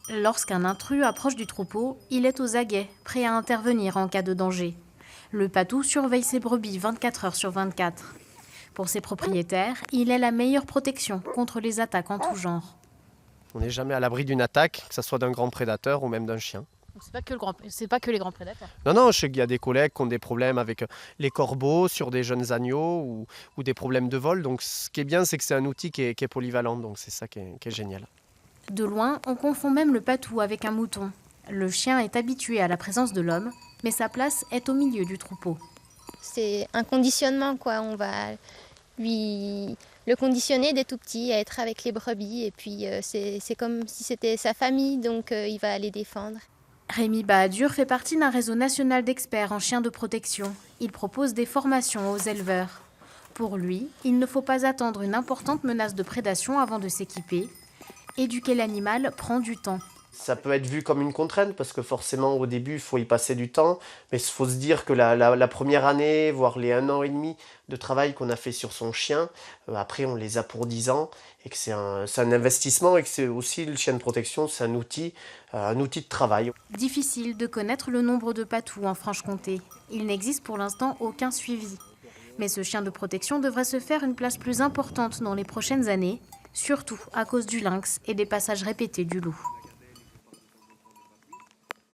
Lorsqu'un intrus approche du troupeau, il est aux aguets, prêt à intervenir en cas de danger. Le patou surveille ses brebis 24 heures sur 24. Pour ses propriétaires, il est la meilleure protection contre les attaques en tout genre. On n'est jamais à l'abri d'une attaque, que ce soit d'un grand prédateur ou même d'un chien. C'est pas que les grands prédateurs. Non, je sais qu'il y a des collègues qui ont des problèmes avec les corbeaux sur des jeunes agneaux ou des problèmes de vol. Donc ce qui est bien, c'est que c'est un outil qui est polyvalent. Donc c'est ça qui est génial. De loin, on confond même le patou avec un mouton. Le chien est habitué à la présence de l'homme, mais sa place est au milieu du troupeau. C'est un conditionnement, quoi. On va lui le conditionner dès tout petit à être avec les brebis. Et puis c'est comme si c'était sa famille, donc il va les défendre. Rémi Bahadur fait partie d'un réseau national d'experts en chiens de protection. Il propose des formations aux éleveurs. Pour lui, il ne faut pas attendre une importante menace de prédation avant de s'équiper. Éduquer l'animal prend du temps. Ça peut être vu comme une contrainte parce que forcément au début il faut y passer du temps, mais il faut se dire que la première année, voire les 1 an et demi de travail qu'on a fait sur son chien, après on les a pour 10 ans et que c'est un investissement et que c'est aussi le chien de protection, c'est un outil de travail. Difficile de connaître le nombre de patous en Franche-Comté. Il n'existe pour l'instant aucun suivi. Mais ce chien de protection devrait se faire une place plus importante dans les prochaines années, surtout à cause du lynx et des passages répétés du loup.